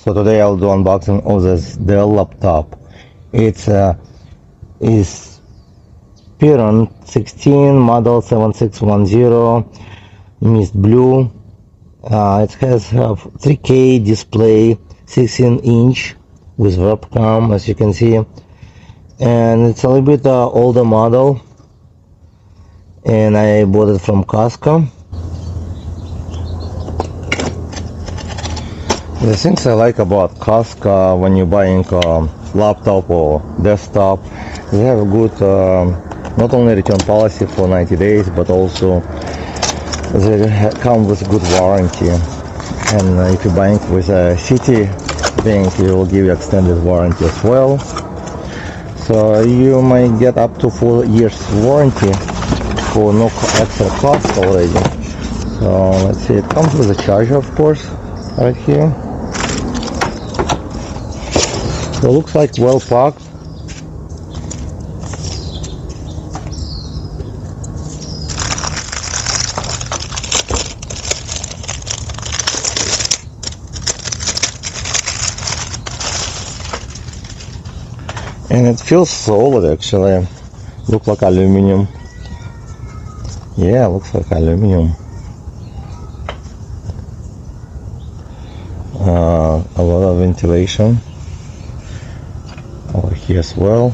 So today I'll do unboxing of this Dell laptop. It's Inspiron 16 model 7610 mist blue. It has a 3K display, 16-inch with webcam, as you can see, and it's a little bit older model, and I bought it from Costco. The things I like about Costco when you're buying a laptop or desktop, they have a good not only return policy for 90 days, but also they come with good warranty. And if you're buying with a City Bank, it will give you extended warranty as well. So you might get up to 4 years warranty for no extra cost already. So let's see, it comes with a charger, of course, right here. So it looks like well packed. And it feels solid actually. Looks like aluminum. Yeah, looks like aluminum. A lot of ventilation over here as well.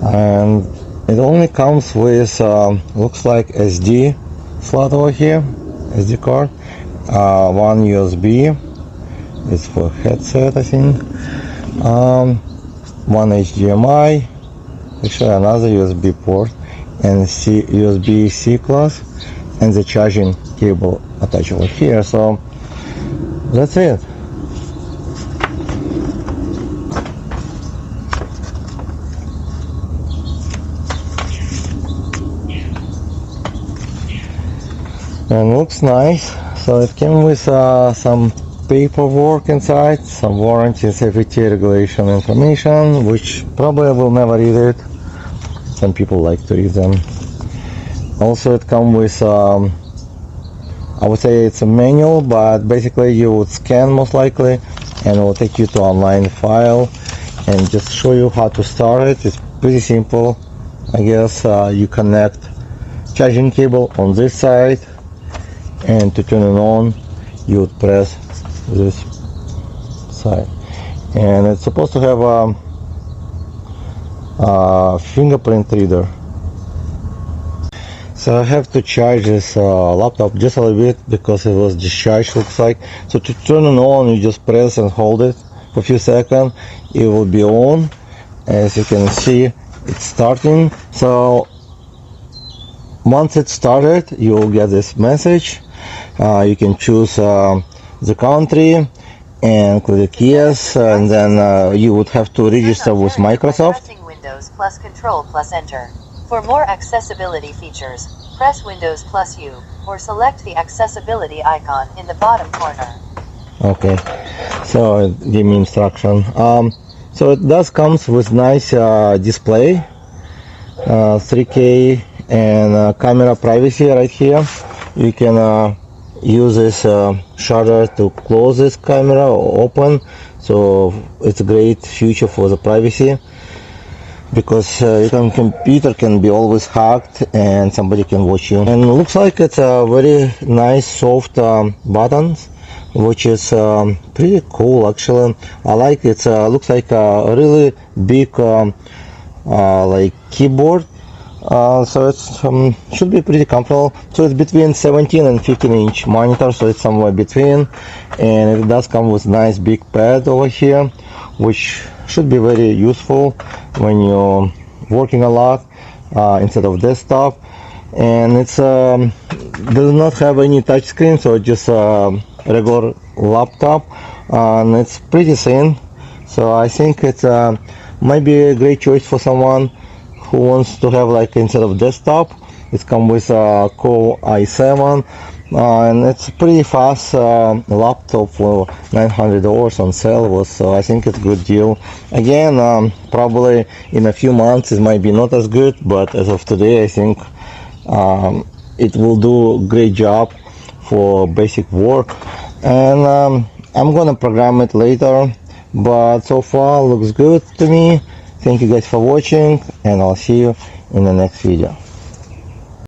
And it only comes with looks like SD slot over here, SD card, one USB, it's for headset I think, one HDMI, actually another USB port, and USB-C class, and the charging cable attached over here. So that's it. And looks nice. So it came with some paperwork inside, some warranty, safety, regulation information, which probably I will never read it. Some people like to read them. Also it comes with I would say it's a manual, but basically you would scan most likely, and it will take you to online file and just show you how to start it. It's pretty simple, I guess. You connect charging cable on this side, and to turn it on you would press this side, and it's supposed to have a fingerprint reader. So I have to charge this laptop just a little bit because it was discharged, looks like. So to turn it on, you just press and hold it for a few seconds. It will be on. As you can see, it's starting. So once it's started, you will get this message. You can choose the country and click yes, and then you would have to register with Microsoft. Pressing Windows plus Control plus Enter. For more accessibility features, press Windows plus U, or select the accessibility icon in the bottom corner. Okay, so give me instruction. So it does comes with nice display, 3K, and camera privacy right here. You can use this shutter to close this camera or open, so it's a great feature for the privacy, because your computer can be always hacked and somebody can watch you. And it looks like it's a very nice soft buttons, which is pretty cool actually. I like it. Looks like a really big like keyboard. So it's should be pretty comfortable. So it's between 17 and 15-inch monitor, so it's somewhere between, and it does come with nice big pad over here, which should be very useful when you're working a lot instead of desktop. And it's does not have any touch screen, so it's just a regular laptop, and it's pretty thin. So I think it's might be a great choice for someone who wants to have, like, instead of desktop, it comes with a Core i7, and it's a pretty fast laptop for $900 on sale. So I think it's a good deal. Again, probably in a few months it might be not as good, but as of today I think It will do a great job for basic work, and I'm gonna program it later, but so far looks good to me. Thank you guys for watching, and I'll see you in the next video.